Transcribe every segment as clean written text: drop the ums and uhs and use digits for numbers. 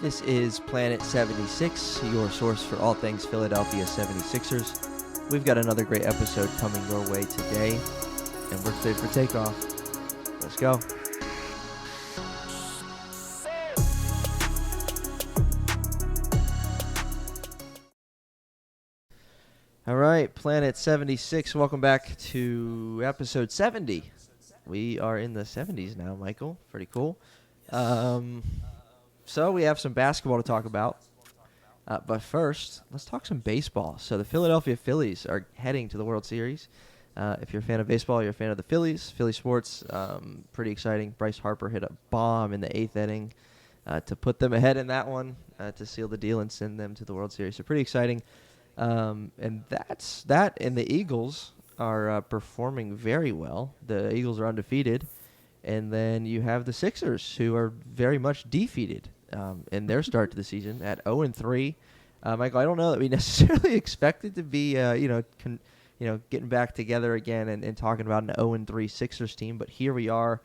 This is Planet 76, your source for all things Philadelphia 76ers. We've got another great episode coming your way today, and we're cleared for takeoff. Let's go. All right, Planet 76, welcome back to episode 70. We are in the 70s now, Michael. Pretty cool. So we have some basketball to talk about. But first, let's talk some baseball. So the Philadelphia Phillies are heading to the World Series. If you're a fan of baseball, you're a fan of the Phillies. Philly sports, pretty exciting. Bryce Harper hit a bomb in the 8th inning to put them ahead in that one, to seal the deal and send them to the World Series. So pretty exciting. And that's that. And the Eagles are performing very well. The Eagles are undefeated. And then you have the Sixers, who are very much defeated in their start to the season at 0-3. Michael, I don't know that we necessarily expected to be, getting back together again and talking about an 0-3 Sixers team, but here we are.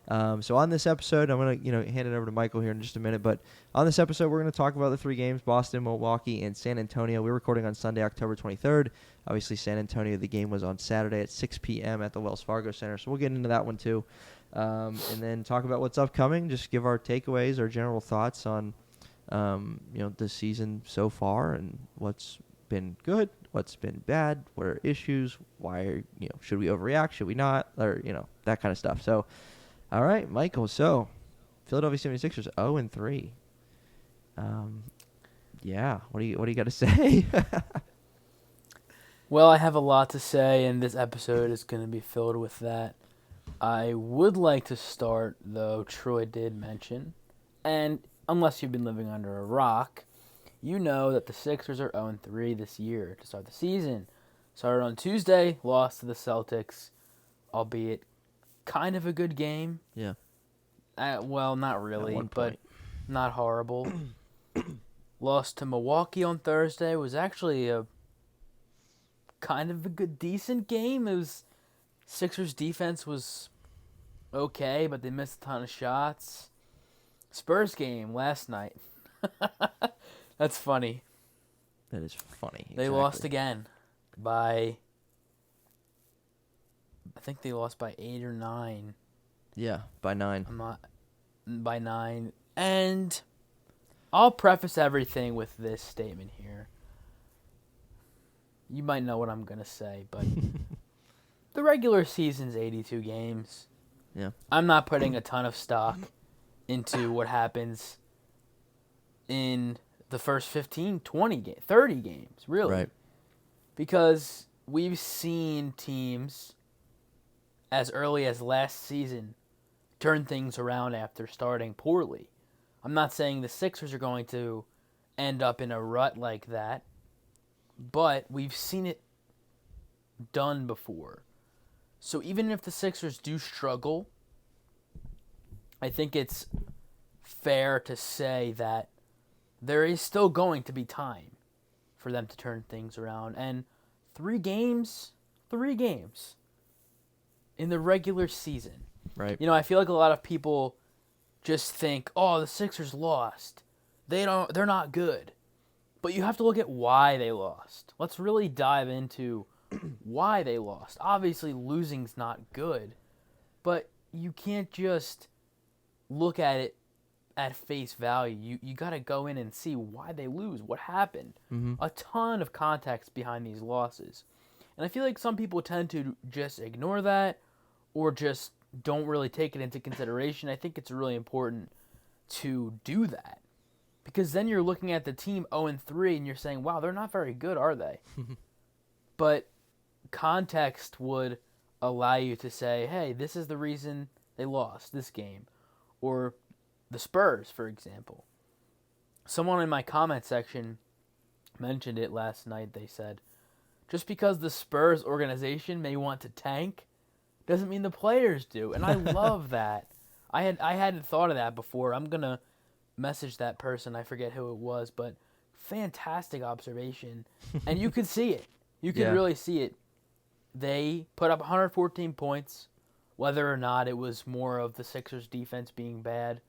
So on this episode, I'm going to hand it over to Michael here in just a minute. But on this episode, we're going to talk about the 3 games: Boston, Milwaukee, and San Antonio. We're recording on Sunday, October 23rd. Obviously, San Antonio, the game was on Saturday at 6 p.m. at the Wells Fargo Center. So we'll get into that one too. And then talk about what's upcoming, just give our takeaways, our general thoughts on, the season so far and what's been good, what's been bad, what are issues, why, should we overreact, should we not, or, that kind of stuff. So, all right, Michael, so Philadelphia 76ers 0-3. What do you got to say? Well, I have a lot to say, and this episode is going to be filled with that. I would like to start, though Troy did mention, and unless you've been living under a rock, you know that the Sixers are 0-3 this year to start the season. Started on Tuesday, lost to the Celtics, albeit kind of a good game. Yeah. Well, not really, but not horrible. Lost to Milwaukee on Thursday, was actually a kind of a good, decent game. It was Sixers defense was okay, but they missed a ton of shots. Spurs game last night. That's funny. That is funny. Exactly. They lost again by, I think they lost by 8 or 9. Yeah, by 9. By 9. And I'll preface everything with this statement here. You might know what I'm going to say, but the regular season's 82 games. Yeah. I'm not putting a ton of stock into what happens in the first 15, 20, 30 games, really. Right. Because we've seen teams as early as last season turn things around after starting poorly. I'm not saying the Sixers are going to end up in a rut like that, but we've seen it done before. So even if the Sixers do struggle, I think it's fair to say that there is still going to be time for them to turn things around. And 3 games in the regular season. Right. I feel like a lot of people just think, oh, the Sixers lost. They're not good. But you have to look at why they lost. Let's really dive into why they lost. Obviously, losing's not good, but you can't just look at it at face value. You got to go in and see why they lose, what happened. Mm-hmm. A ton of context behind these losses. And I feel like some people tend to just ignore that or just don't really take it into consideration. I think it's really important to do that. Because then you're looking at the team 0-3 and you're saying, wow, they're not very good, are they? But context would allow you to say, hey, this is the reason they lost this game. Or the Spurs, for example. Someone in my comment section mentioned it last night. They said, just because the Spurs organization may want to tank doesn't mean the players do. And I love that. I hadn't thought of that before. I'm going to message that person. I forget who it was, but fantastic observation. And you could see it. You could really see it. They put up 114 points, whether or not it was more of the Sixers' defense being bad.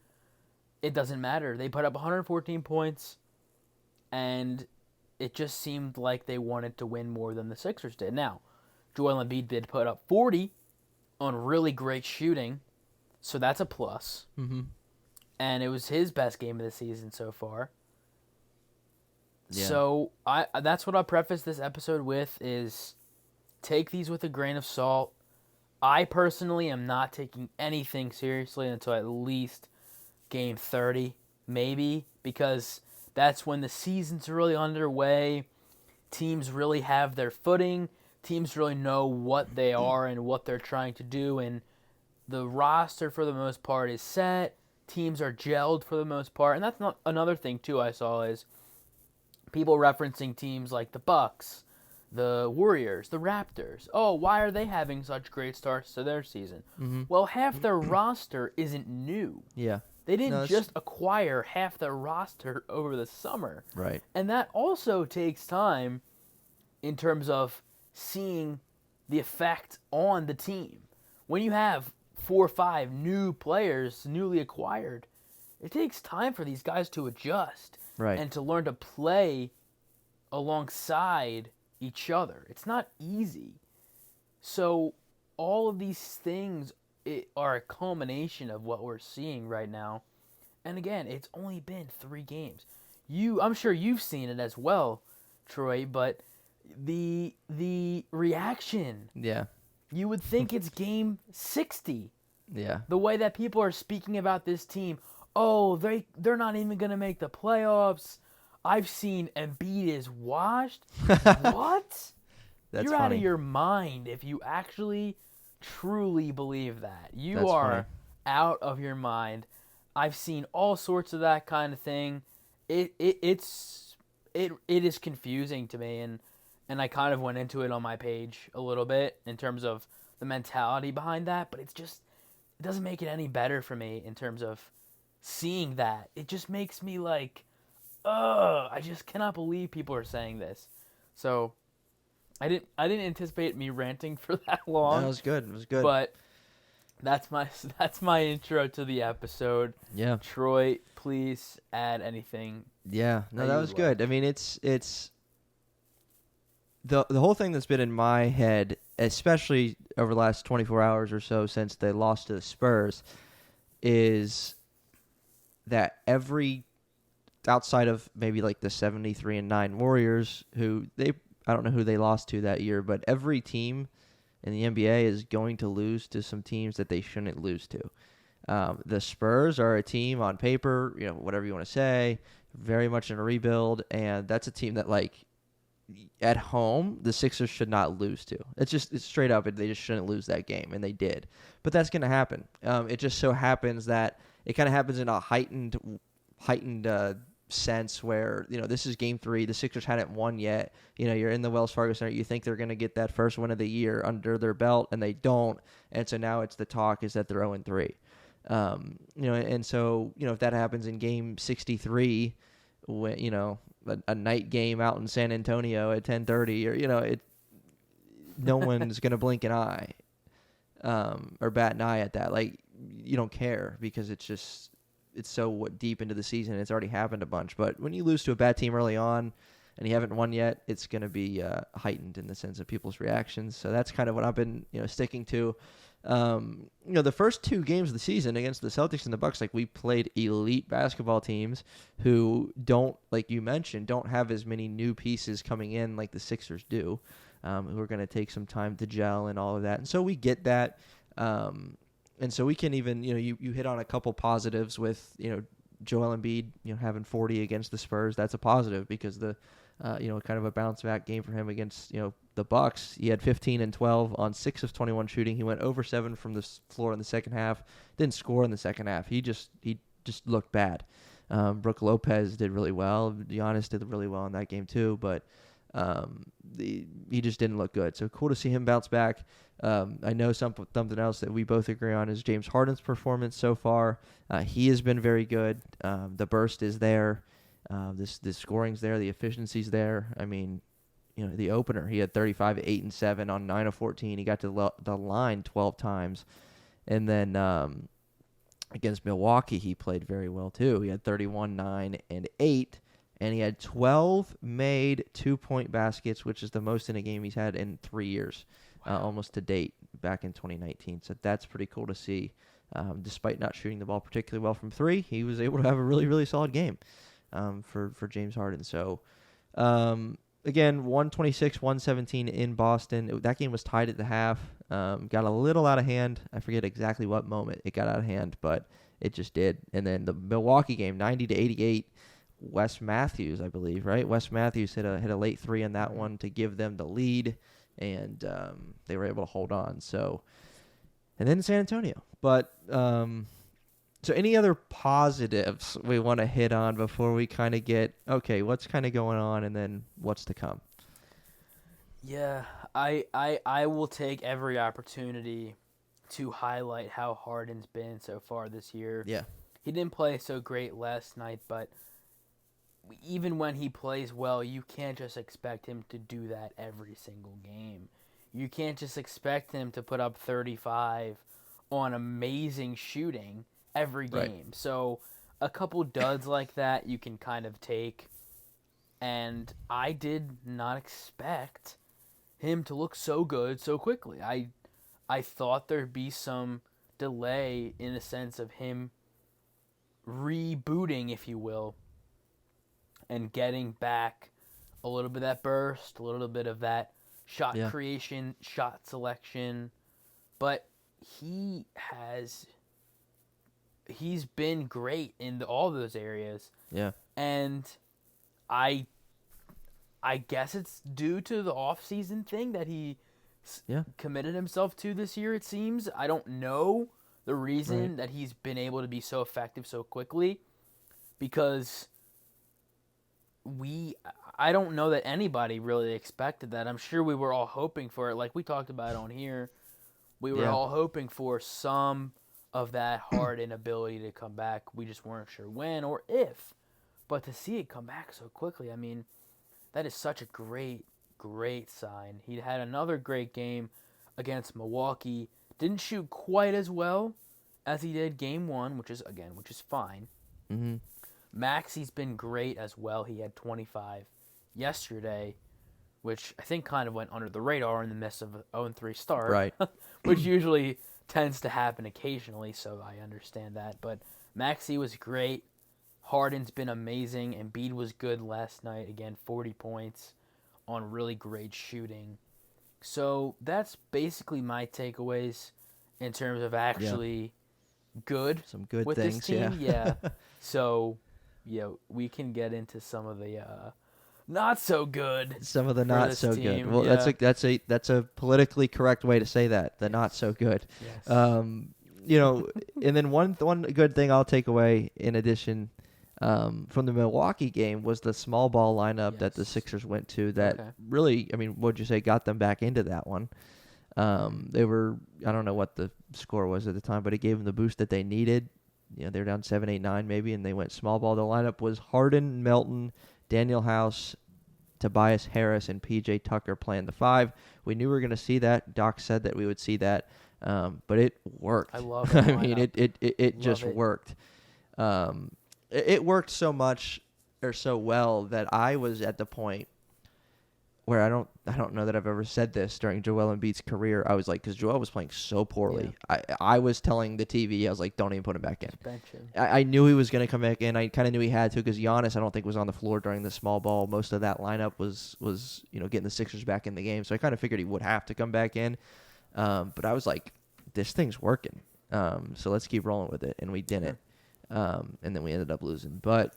it doesn't matter. They put up 114 points, and it just seemed like they wanted to win more than the Sixers did. Now, Joel Embiid did put up 40 on really great shooting, so that's a plus. Mm-hmm. And it was his best game of the season so far. Yeah. So that's what I'll preface this episode with is take these with a grain of salt. I personally am not taking anything seriously until at least game 30, maybe, because that's when the season's really underway. Teams really have their footing. Teams really know what they are and what they're trying to do, and the roster for the most part is set. Teams are gelled for the most part, and that's not another thing too I saw is people referencing teams like the Bucks, the Warriors, the Raptors. Oh, why are they having such great starts to their season? Mm-hmm. Well, half their roster isn't new. Yeah. They didn't just acquire half their roster over the summer. Right. And that also takes time in terms of seeing the effect on the team. When you have 4 or 5 new players newly acquired, it takes time for these guys to adjust and to learn to play alongside each other. It's not easy. So all of these things are a culmination of what we're seeing right now. And again, it's only been 3 games. I'm sure you've seen it as well, Troy, but the reaction. Yeah. You would think it's game 60. Yeah. The way that people are speaking about this team, oh, they're not even going to make the playoffs. I've seen Embiid is washed. What? That's You're funny. out of your mind if you actually truly believe that. You That's are funny. out of your mind. I've seen all sorts of that kind of thing. It is confusing to me, and I kind of went into it on my page a little bit in terms of the mentality behind that, but it doesn't make it any better for me in terms of seeing that. It just makes me like, ugh, I just cannot believe people are saying this. So I didn't anticipate me ranting for that long. That was good. It was good. But that's my intro to the episode. Yeah. Troy, please add anything. Yeah. No, that was like. good. I mean, it's the whole thing that's been in my head, especially over the last 24 hours or so since they lost to the Spurs, is that outside of maybe like the 73-9 Warriors, I don't know who they lost to that year, but every team in the NBA is going to lose to some teams that they shouldn't lose to. The Spurs are a team on paper, whatever you want to say, very much in a rebuild, and that's a team that, like, at home, the Sixers should not lose to. It's straight up, they just shouldn't lose that game, and they did. But that's going to happen. It just so happens that it kind of happens in a heightened sense where, this is game 3. The Sixers hadn't won yet. You're in the Wells Fargo Center. You think they're going to get that first win of the year under their belt, and they don't. And so now it's the talk is that they're 0-3. And so, if that happens in game 63, when, a night game out in San Antonio at 10:30, or, no one's going to blink an eye or bat an eye at that. Like, you don't care because it's so deep into the season. It's already happened a bunch. But when you lose to a bad team early on and you haven't won yet, it's going to be heightened in the sense of people's reactions. So that's kind of what I've been sticking to. The first 2 games of the season against the Celtics and the Bucks, like, we played elite basketball teams who don't, like you mentioned, don't have as many new pieces coming in like the Sixers do, who are going to take some time to gel and all of that. And so we get that. And so we can even, you hit on a couple positives with, Joel Embiid, having 40 against the Spurs. That's a positive because kind of a bounce back game for him against, the Bucks. He had 15 and 12 on 6 of 21 shooting. He went over 7 from the floor in the second half. Didn't score in the second half. He just looked bad. Brook Lopez did really well. Giannis did really well in that game too, but he just didn't look good. So cool to see him bounce back. I know something else that we both agree on is James Harden's performance so far. He has been very good. The burst is there. The scoring's there. The efficiency's there. I mean, the opener, he had 35, 8, and 7 on 9 of 14. He got to the line 12 times. And then Against Milwaukee, he played very well too. He had 31, 9, and 8, and he had 12 made 2-point baskets, which is the most in a game he's had in 3 years, almost to date, back in 2019. So that's pretty cool to see. Despite not shooting the ball particularly well from three, he was able to have a really, really solid game for James Harden. So, again, 126, 117 in Boston. That game was tied at the half. Got a little out of hand. I forget exactly what moment it got out of hand, but it just did. And then the Milwaukee game, 90-88. Wes Matthews, I believe, right? Wes Matthews hit a late three in that one to give them the lead, and they were able to hold on. So, and then San Antonio. But so any other positives we want to hit on before we kind of get, okay, what's kind of going on and then what's to come? Yeah, I will take every opportunity to highlight how Harden's been so far this year. Yeah. He didn't play so great last night, but even when he plays well, you can't just expect him to do that every single game. You can't just expect him to put up 35 on amazing shooting every game. Right. So a couple duds like that you can kind of take. And I did not expect him to look so good so quickly. I thought there'd be some delay in the sense of him rebooting, if you will, and getting back a little bit of that burst, a little bit of that shot creation, shot selection. But he's been great in all those areas. Yeah. And I guess it's due to the off-season thing that he committed himself to this year, it seems. I don't know the reason that he's been able to be so effective so quickly, because I don't know that anybody really expected that. I'm sure we were all hoping for it. Like we talked about on here, we were all hoping for some of that Harden ability to come back. We just weren't sure when or if. But to see it come back so quickly, I mean, that is such a great, great sign. He had another great game against Milwaukee. Didn't shoot quite as well as he did game one, which is fine. Mm-hmm. Maxi's been great as well. He had 25 yesterday, which I think kind of went under the radar in the midst of an 0-3 start. Right. Which usually tends to happen occasionally, so I understand that. But Maxi was great. Harden's been amazing. Embiid was good last night. Again, 40 points on really great shooting. So that's basically my takeaways in terms of actually good. Some good with things, this team. Yeah. So, we can get into some of the not so good. Some of the not so team. good. Well, that's a politically correct way to say that. The not so good. Yes. And then one good thing I'll take away in addition from the Milwaukee game was the small ball lineup that the Sixers went to that really, I mean, what'd you say, got them back into that one. They were, I don't know what the score was at the time, but it gave them the boost that they needed. They were down 7-8-9 maybe, and they went small ball. The lineup was Harden, Melton, Daniel House, Tobias Harris, and P.J. Tucker playing the five. We knew we were going to see that. Doc said that we would see that, but it worked. I love it. I mean, it just worked. It worked so much or so well that I was at the point where I don't know that I've ever said this during Joel Embiid's career. I was like, because Joel was playing so poorly. Yeah. I was telling the TV, I was like, don't even put him back in. Bench him. I knew he was going to come back in. I kind of knew he had to because Giannis, I don't think, was on the floor during the small ball. Most of that lineup was getting the Sixers back in the game. So I kind of figured he would have to come back in. But I was like, this thing's working. So let's keep rolling with it. And we didn't. And then we ended up losing. But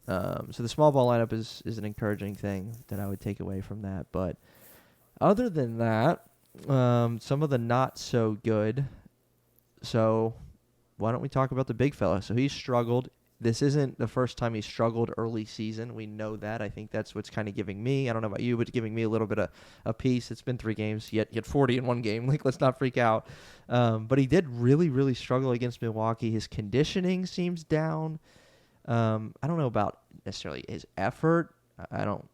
so the small ball lineup is an encouraging thing that I would take away from that. But other than that, some of the not so good. So why don't we talk about the big fella? So he struggled. This isn't the first time he struggled early season. We know that. I think that's what's kind of giving me, I don't know about you, but giving me a little bit of a piece. It's been 3 games. He had 40 in one game. Like, let's not freak out. But he did really, really struggle against Milwaukee. His conditioning seems down. I don't know about necessarily his effort. I don't,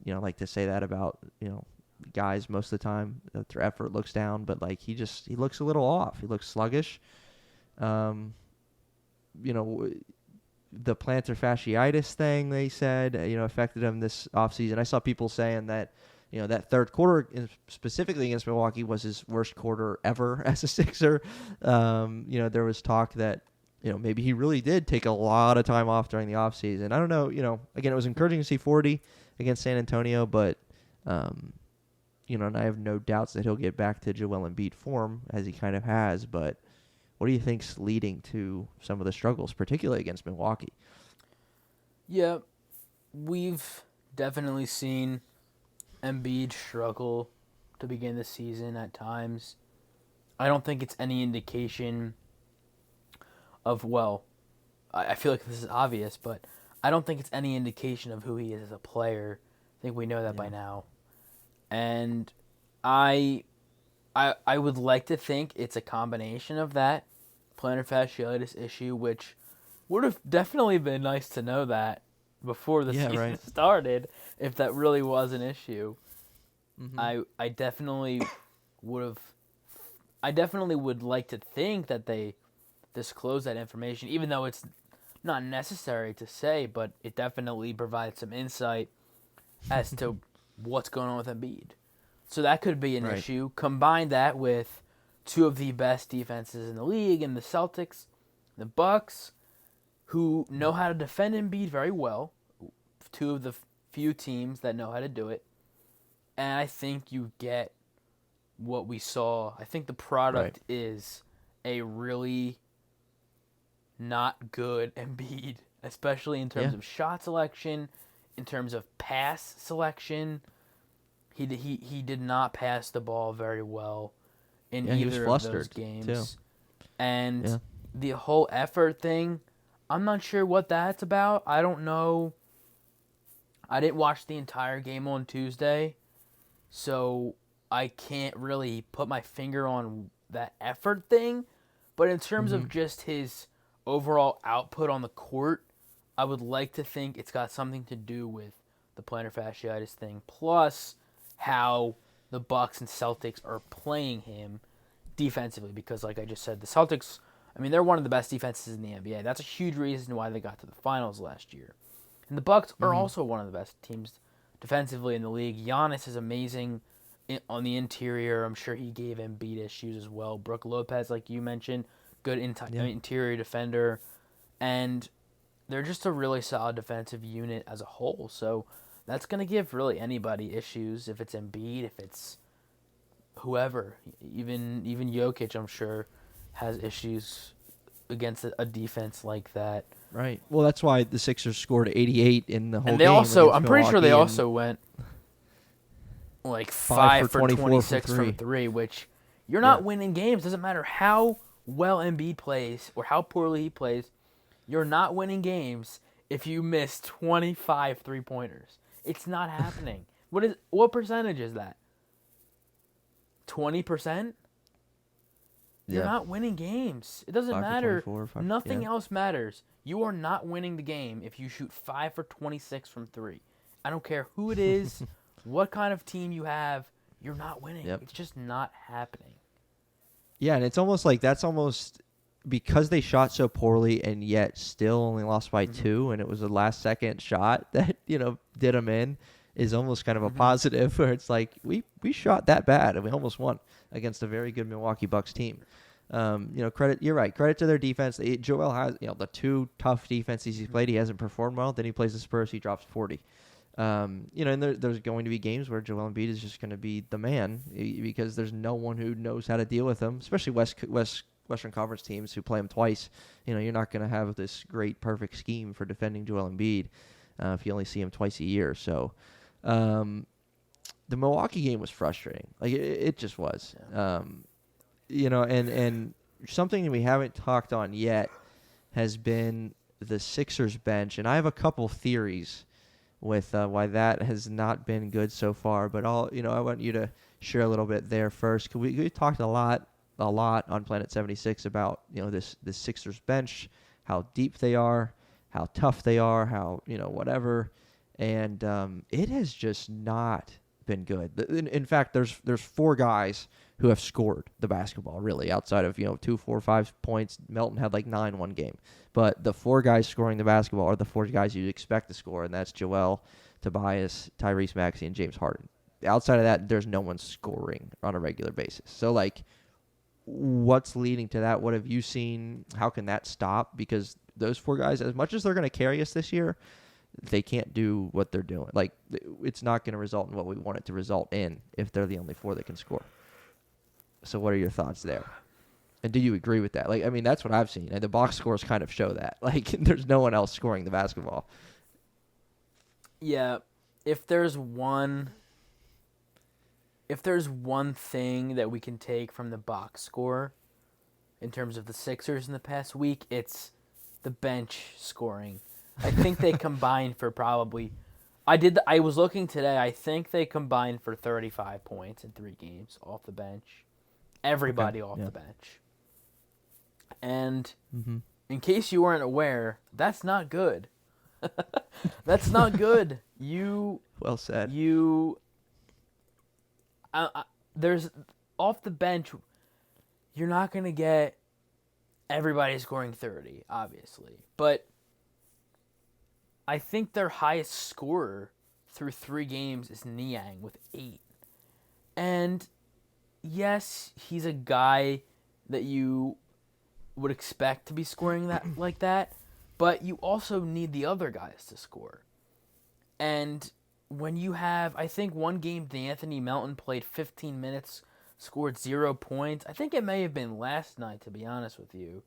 like to say that about, guys most of the time that their effort looks down, but like he looks a little off. He looks sluggish. the plantar fasciitis thing, they said, affected him this offseason. I saw people saying that, that third quarter, specifically against Milwaukee, was his worst quarter ever as a Sixer. There was talk that, maybe he really did take a lot of time off during the offseason. I don't know, again, it was encouraging to see 40 against San Antonio, but, and I have no doubts that he'll get back to Joel Embiid form, as he kind of has, but what do you think's leading to some of the struggles, particularly against Milwaukee? Yeah, we've definitely seen Embiid struggle to begin the season at times. I don't think it's any indication of, I feel like this is obvious, but I don't think it's any indication of who he is as a player. I think we know that by now. And I would like to think it's a combination of that plantar fasciitis issue, which would have definitely been nice to know that before the season started, if that really was an issue. Mm-hmm. I definitely would like to think that they disclose that information, even though it's not necessary to say, but it definitely provides some insight as to what's going on with Embiid. So that could be an issue. Combine that with two of the best defenses in the league, and the Celtics, the Bucks, who know how to defend Embiid very well. Two of the few teams that know how to do it. And I think you get what we saw. I think the product is a really not good Embiid, especially in terms of shot selection, in terms of pass selection. He did not pass the ball very well in either of those games. Too. And the whole effort thing, I'm not sure what that's about. I don't know. I didn't watch the entire game on Tuesday, so I can't really put my finger on that effort thing. But in terms of just his overall output on the court, I would like to think it's got something to do with the plantar fasciitis thing, plus how the Bucks and Celtics are playing him defensively. Because, like I just said, the Celtics, they're one of the best defenses in the NBA. That's a huge reason why they got to the finals last year. And the Bucks are also one of the best teams defensively in the league. Giannis is amazing on the interior. I'm sure he gave Embiid issues as well. Brook Lopez, like you mentioned, good interior defender. And they're just a really solid defensive unit as a whole. So that's going to give really anybody issues, if it's Embiid, if it's whoever. Even Jokic, I'm sure, has issues against a defense like that. Right. Well, that's why the Sixers scored 88 in the whole game. And they also, I'm pretty sure they also went like 5 for 26 from three, which you're not winning games. Doesn't matter how well Embiid plays or how poorly he plays. You're not winning games if you miss 25 3-pointers. It's not happening. What percentage is that? 20%? You're not winning games. It doesn't matter. Nothing else matters. You are not winning the game if you shoot 5 for 26 from three. I don't care who it is, what kind of team you have. You're not winning. Yep. It's just not happening. Yeah, and it's almost like that's almost because they shot so poorly and yet still only lost by 2, and it was a last-second shot that did them in, is almost kind of a positive, where it's like we shot that bad and we almost won against a very good Milwaukee Bucks team. Credit, you're right. Credit to their defense. Joel has, the two tough defenses he's played, he hasn't performed well. Then he plays the Spurs, he drops 40. And there's going to be games where Joel Embiid is just going to be the man because there's no one who knows how to deal with him, especially Western Conference teams who play him twice. You're not going to have this great, perfect scheme for defending Joel Embiid if you only see him twice a year. So the Milwaukee game was frustrating. Like it just was. And something we haven't talked on yet has been the Sixers bench, and I have a couple theories with why that has not been good so far. But I want you to share a little bit there first. We talked a lot on Planet 76 about this Sixers bench, how deep they are, how tough they are, how whatever, and it has just not been good. In fact, there's 4 guys who have scored the basketball, really, outside of, 2, 4, 5 points. Melton had like 9 one game. But the 4 guys scoring the basketball are the 4 guys you'd expect to score, and that's Joel, Tobias, Tyrese Maxey, and James Harden. Outside of that, there's no one scoring on a regular basis. So, like, what's leading to that? What have you seen? How can that stop? Because those 4 guys, as much as they're going to carry us this year, they can't do what they're doing. Like, it's not going to result in what we want it to result in if they're the only 4 that can score. So what are your thoughts there? And do you agree with that? Like, I mean, that's what I've seen. And the box scores kind of show that. Like, there's no one else scoring the basketball. Yeah, if there's one thing that we can take from the box score in terms of the Sixers in the past week, it's the bench scoring. I think they combined for probably I was looking today, I think they combined for 35 points in 3 games off the bench. Everybody off the bench. And in case you weren't aware, that's not good. That's not good. Well said. There's off the bench, you're not going to get everybody scoring 30, obviously. But I think their highest scorer through 3 games is Niang with 8. And yes, he's a guy that you would expect to be scoring that like that, but you also need the other guys to score. And when you have, I think one game D'Anthony Melton played 15 minutes, scored 0 points. I think it may have been last night, to be honest with you.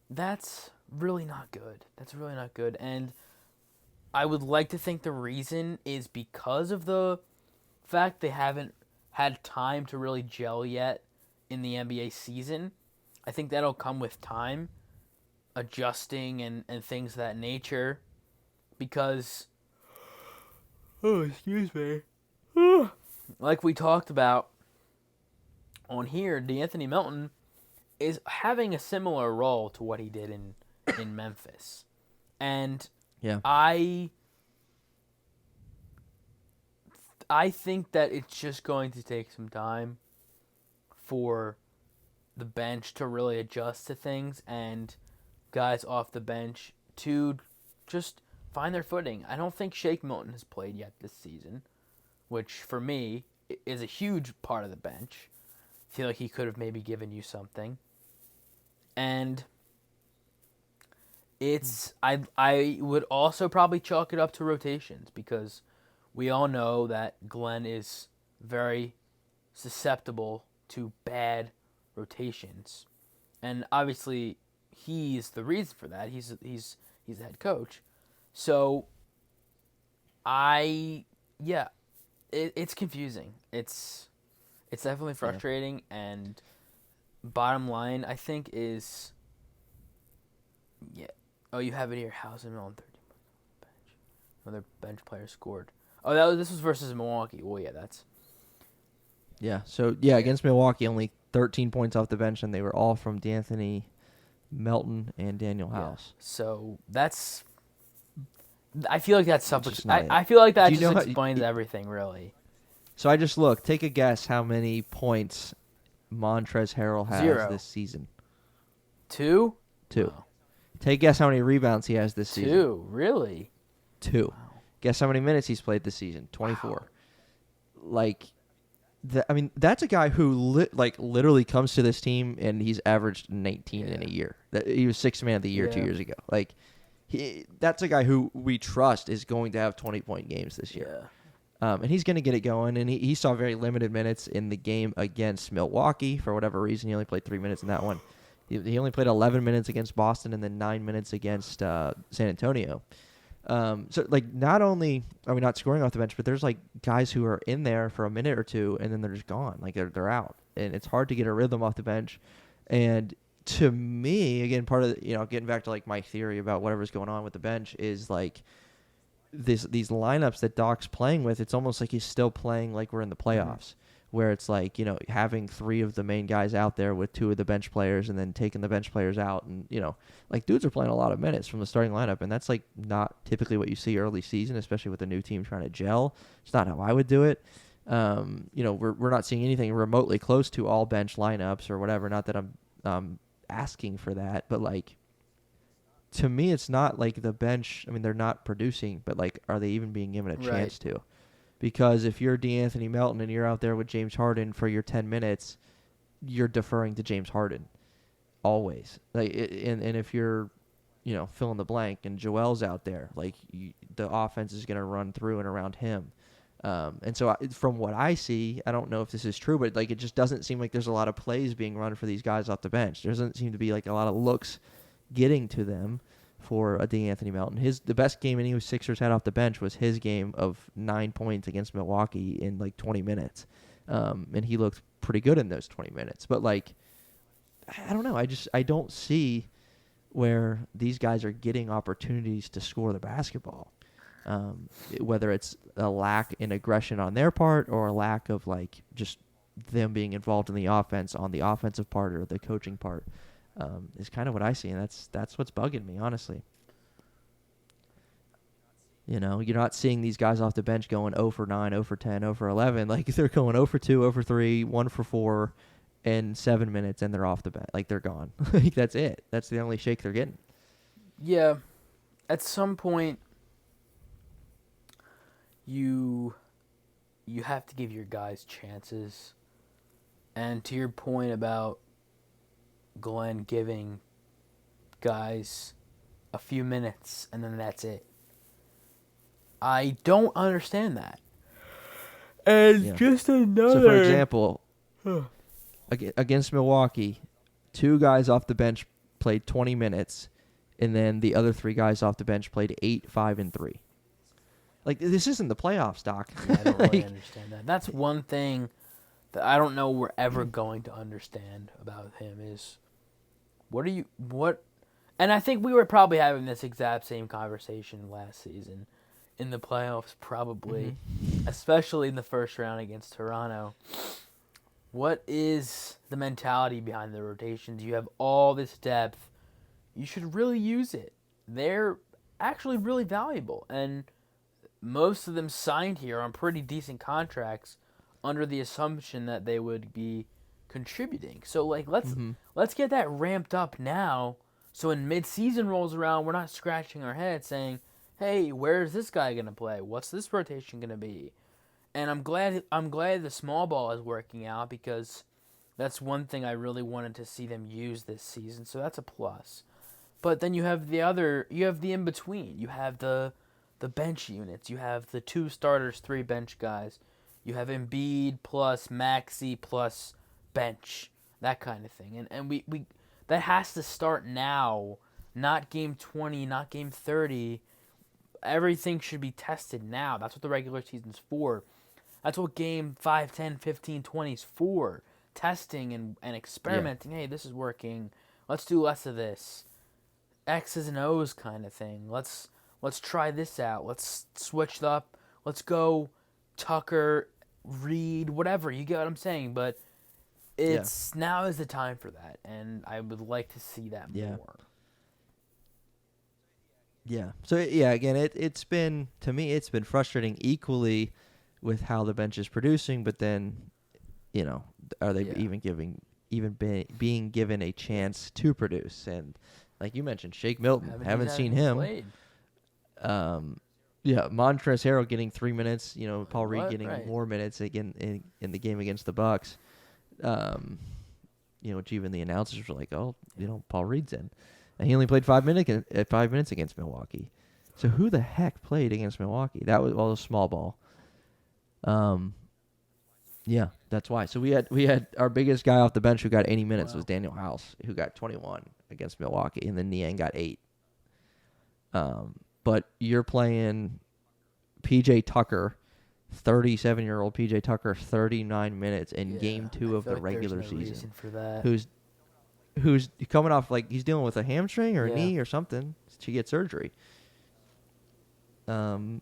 That's really not good. That's really not good. And I would like to think the reason is because of the fact they haven't had time to really gel yet in the NBA season. I think that'll come with time, adjusting and things of that nature. Because, excuse me. Like we talked about on here, D'Anthony Melton is having a similar role to what he did in Memphis. And yeah, I think that it's just going to take some time for the bench to really adjust to things and guys off the bench to just find their footing. I don't think Shake Milton has played yet this season, which for me is a huge part of the bench. I feel like he could have maybe given you something. And I would also probably chalk it up to rotations because we all know that Glenn is very susceptible to bad rotations. And obviously he's the reason for that. He's the head coach. So it's confusing. It's definitely frustrating, and bottom line I think is you have it here. Hausen on 30 bench. Another bench player scored. Oh, this was versus Milwaukee. Well, yeah, that's. Yeah. So against Milwaukee, only 13 points off the bench, and they were all from D'Anthony Melton and Daniel House. So that's. I feel like that's I feel like that just explains everything, really. So I just looked. Take a guess how many points Montrezl Harrell has 0 this season. 2? 2. Oh. Take a guess how many rebounds he has this season. 2, really? 2. Wow. Guess how many minutes he's played this season. 24. Wow. Like, that's a guy who literally comes to this team and he's averaged 19 in a year. He was 6th man of the year 2 years ago. Like, that's a guy who we trust is going to have 20-point games this year. And he's going to get it going. And he saw very limited minutes in the game against Milwaukee. For whatever reason, he only played 3 minutes in that one. He only played 11 minutes against Boston and then 9 minutes against San Antonio. So, like, not only are we not scoring off the bench, but there's, like, guys who are in there for a minute or two, and then they're just gone. Like, they're out. And it's hard to get a rhythm off the bench. And to me, again, part of getting back to, like, my theory about whatever's going on with the bench is, like, these lineups that Doc's playing with, it's almost like he's still playing like we're in the playoffs, where it's like, having 3 of the main guys out there with 2 of the bench players and then taking the bench players out. And, like, dudes are playing a lot of minutes from the starting lineup, and that's, like, not typically what you see early season, especially with a new team trying to gel. It's not how I would do it. We're not seeing anything remotely close to all bench lineups or whatever. Not that I'm asking for that, but like, to me, it's not like the bench. I mean, they're not producing, but like, are they even being given a chance to? Because if you're DeAnthony Melton and you're out there with James Harden for your 10 minutes, you're deferring to James Harden always. And if you're, fill in the blank, and Joel's out there, like, the offense is going to run through and around him. And so from what I see, I don't know if this is true, but like, it just doesn't seem like there's a lot of plays being run for these guys off the bench. There doesn't seem to be like a lot of looks getting to them for a DeAnthony Melton. The best game any Sixers had off the bench was his game of 9 points against Milwaukee in like 20 minutes. And he looked pretty good in those 20 minutes. But like, I don't know. I don't see where these guys are getting opportunities to score the basketball. Whether it's a lack in aggression on their part or a lack of like just them being involved in the offense on the offensive part or the coaching part, is kind of what I see, and that's what's bugging me, honestly. You're not seeing these guys off the bench going 0 for 9, 0 for 10, 0 for 11. Like, they're going 0 for 2, 0 for 3, 1 for 4 in 7 minutes, and they're off the bench. Like, they're gone. Like, that's it. That's the only shake they're getting. Yeah. At some point, you have to give your guys chances. And to your point about Glenn giving guys a few minutes and then that's it, I don't understand that. And just another... So, for example, against Milwaukee, 2 guys off the bench played 20 minutes, and then the other 3 guys off the bench played 8, 5, and 3. Like, this isn't the playoffs, Doc. Yeah, I don't really understand that. That's one thing that I don't know we're ever going to understand about him is what... And I think we were probably having this exact same conversation last season in the playoffs, probably, especially in the first round against Toronto. What is the mentality behind the rotations? You have all this depth. You should really use it. They're actually really valuable, and most of them signed here on pretty decent contracts under the assumption that they would be contributing. So, like, let's get that ramped up now, so when mid-season rolls around, we're not scratching our head saying, hey, where's this guy going to play? What's this rotation going to be? And I'm glad the small ball is working out, because that's one thing I really wanted to see them use this season. So that's a plus. But then you have the in-between. You have the bench units. You have the 2 starters, 3 bench guys. You have Embiid plus Maxey plus bench. That kind of thing. And we that has to start now, not game 20, not game 30. Everything should be tested now. That's what the regular season's for. That's what game 5, 10, 15, 20 is for. Testing and experimenting. Yeah. Hey, this is working. Let's do less of this. X's and O's kind of thing. Let's try this out. Let's switch it up. Let's go Tucker, Reed, whatever. You get what I'm saying? But now is the time for that, and I would like to see that more. Yeah. So, again, it's been frustrating equally with how the bench is producing, but then, are they being given a chance to produce? And like you mentioned, Shake Milton, haven't seen him. Played. Montrezl Harrell getting 3 minutes, Paul Reed getting more minutes again in the game against the Bucks. Which even the announcers were like, oh, Paul Reed's in. And he only played 5 minutes against Milwaukee. So who the heck played against Milwaukee? That was all a small ball. That's why. So we had our biggest guy off the bench who got 80 minutes was Daniel House, who got 21 against Milwaukee, and then Niang got 8. But you're playing PJ Tucker, 37-year-old PJ Tucker, 39 minutes in game 2 of the regular season. For that. Who's coming off, like, he's dealing with a hamstring or a knee or something to get surgery. 39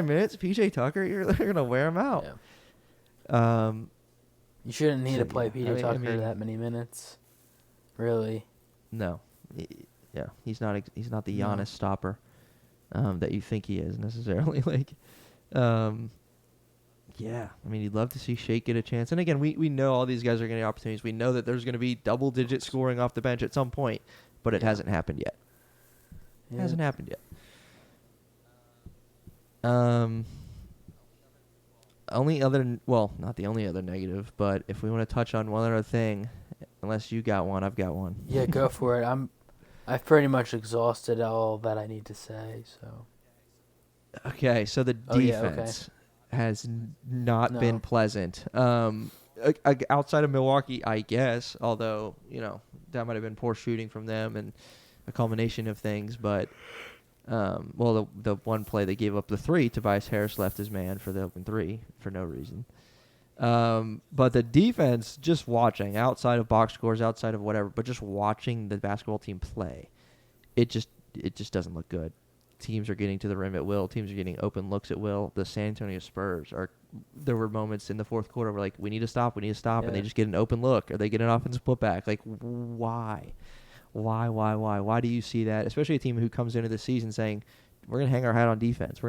minutes, PJ Tucker, you're going to wear him out. Yeah. You shouldn't need to play PJ Tucker that many minutes. Really. No. Yeah, he's not the Giannis stopper that you think he is necessarily. Like, Yeah, I mean, you'd love to see Shake get a chance. And again, we know all these guys are going to get opportunities. We know that there's going to be double-digit scoring off the bench at some point, but it hasn't happened yet. It hasn't happened yet. Not the only other negative, but if we want to touch on one other thing, unless you got one, I've got one. Yeah, go for it. I've pretty much exhausted all that I need to say. So. Okay, so the defense has not been pleasant. Outside of Milwaukee, I guess, although, that might have been poor shooting from them and a culmination of things. But, the one play they gave up the three, Tobias Harris left his man for the open three for no reason. But the defense, just watching, outside of box scores, outside of whatever, but just watching the basketball team play, it just doesn't look good. Teams are getting to the rim at will. Teams are getting open looks at will. The San Antonio Spurs there were moments in the fourth quarter where, we need to stop, and they just get an open look, or they get an offensive putback. Why? Why do you see that? Especially a team who comes into the season saying, we're going to hang our hat on defense.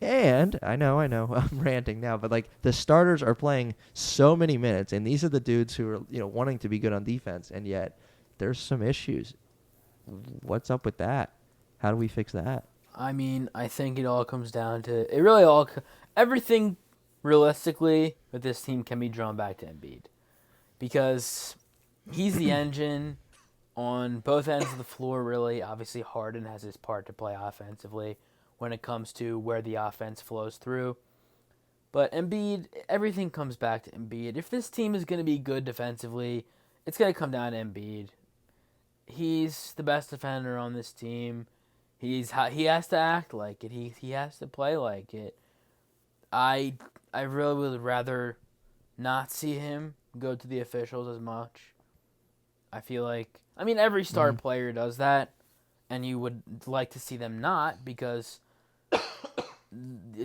And I know, I'm ranting now, but the starters are playing so many minutes, and these are the dudes who are, wanting to be good on defense, and yet there's some issues. What's up with that? How do we fix that? I mean, I think it all comes down to everything realistically with this team can be drawn back to Embiid, because he's the engine on both ends of the floor. Really, obviously Harden has his part to play offensively when it comes to where the offense flows through. But Embiid, everything comes back to Embiid. If this team is going to be good defensively, it's going to come down to Embiid. He's the best defender on this team. He has to act like it. He has to play like it. I really would rather not see him go to the officials as much. I feel every star player does that, and you would like to see them not, because I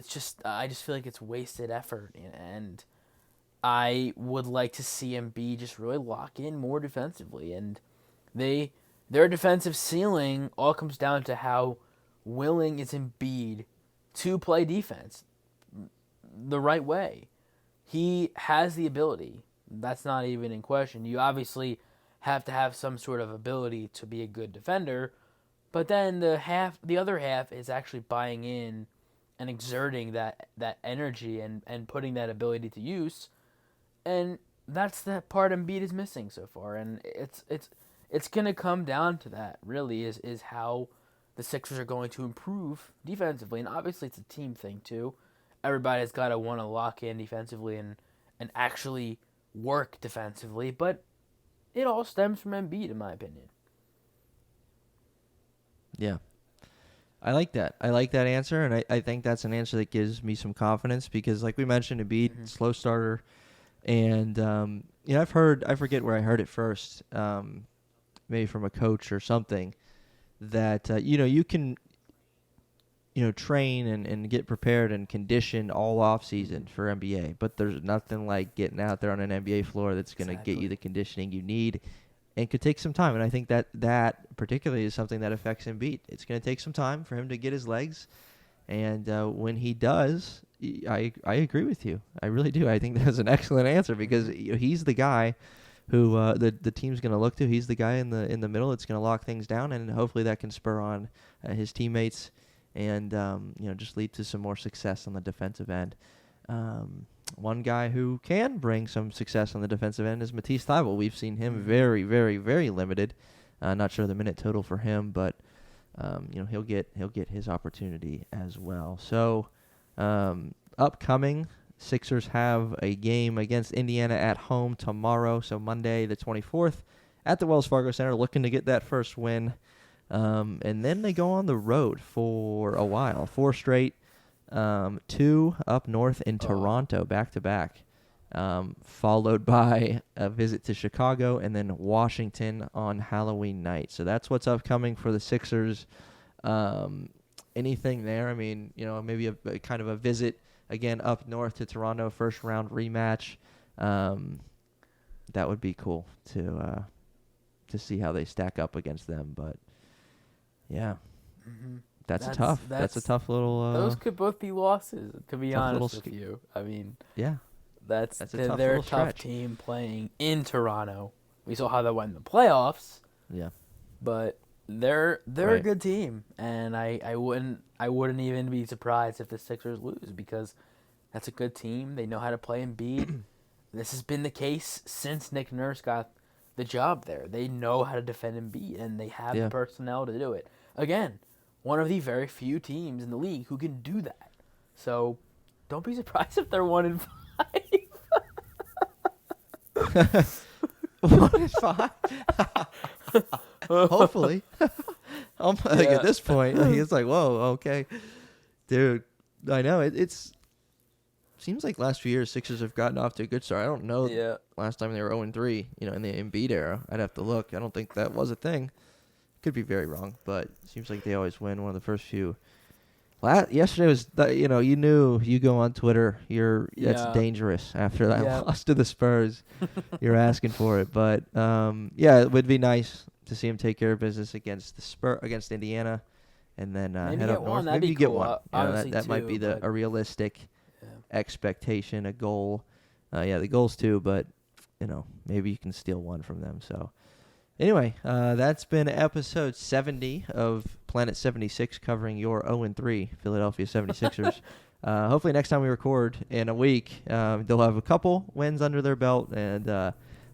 just feel like it's wasted effort, and I would like to see Embiid just really lock in more defensively, and their defensive ceiling all comes down to how willing is Embiid to play defense the right way. He has the ability. That's not even in question. You obviously have to have some sort of ability to be a good defender, but then the other half is actually buying in and exerting that energy and putting that ability to use, and that's the part Embiid is missing so far, and it's going to come down to that, really, is how the Sixers are going to improve defensively. And obviously it's a team thing, too. Everybody's got to want to lock in defensively and actually work defensively. But it all stems from Embiid, in my opinion. Yeah. I like that. I like that answer, and I think that's an answer that gives me some confidence because, like we mentioned, Embiid, slow starter. And, I forget where I heard it first, maybe from a coach or something, that, you can, train and get prepared and condition all off season for NBA, but there's nothing like getting out there on an NBA floor that's going to get you the conditioning you need and could take some time. And I think that particularly is something that affects Embiid. It's going to take some time for him to get his legs. And when he does, I agree with you. I really do. I think that's an excellent answer because he's the guy who the team's going to look to. He's the guy in the middle that's going to lock things down, and hopefully that can spur on his teammates and just lead to some more success on the defensive end. One guy who can bring some success on the defensive end is Matisse Thybulle. We've seen him very, very, very limited. Not sure the minute total for him, but he'll get his opportunity as well. So upcoming, Sixers have a game against Indiana at home tomorrow, so Monday the 24th at the Wells Fargo Center, looking to get that first win. And then they go on the road for a while, 4 straight, 2 up north in Toronto, back-to-back, followed by a visit to Chicago and then Washington on Halloween night. So that's what's upcoming for the Sixers. Anything there? I mean, maybe a kind of a visit again up north to Toronto, first round rematch. That would be cool to see how they stack up against them. But yeah, That's a tough little. Those could both be losses, to be honest with you. I mean, yeah, they're a tough team playing in Toronto. We saw how that went in the playoffs. Yeah, but they're a good team, and I wouldn't even be surprised if the Sixers lose, because that's a good team. They know how to play Embiid. This has been the case since Nick Nurse got the job there. They know how to defend Embiid, and they have the personnel to do it. Again, one of the very few teams in the league who can do that. So don't be surprised if they're 1-5. 1-5. Hopefully. At this point, it's like, whoa, okay, dude. I know it's seems like last few years Sixers have gotten off to a good start. I don't know last time they were 0-3, in the Embiid era. I'd have to look. I don't think that was a thing. Could be very wrong, but it seems like they always win one of the first few. Yesterday was, you knew you go on Twitter, that's dangerous after that loss to the Spurs. You're asking for it, but it would be nice to see him take care of business against against Indiana, and then head up north. Maybe you get one. That might be a realistic expectation, a goal. The goals too, but maybe you can steal one from them. So anyway, that's been episode 70 of Planet 76, covering your 0-3 Philadelphia 76ers. Hopefully next time we record in a week, they'll have a couple wins under their belt, and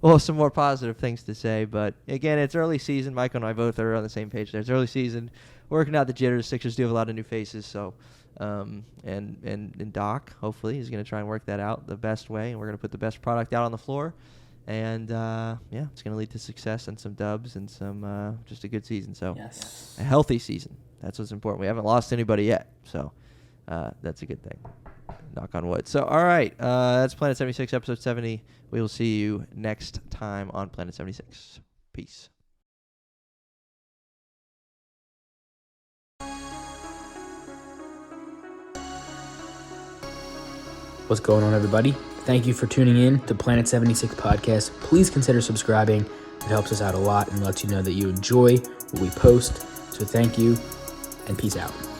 we'll have some more positive things to say. But again, it's early season. Michael and I both are on the same page there. It's early season, working out the jitters. Sixers do have a lot of new faces, so and Doc hopefully is going to try and work that out the best way, and we're going to put the best product out on the floor. And, it's going to lead to success and some dubs and some just a good season. So a healthy season. That's what's important. We haven't lost anybody yet. So that's a good thing. Knock on wood. So, all right. That's Planet 76, episode 70. We will see you next time on Planet 76. Peace. What's going on, everybody? Thank you for tuning in to Planet 76 Podcast. Please consider subscribing. It helps us out a lot and lets you know that you enjoy what we post. So thank you, and peace out.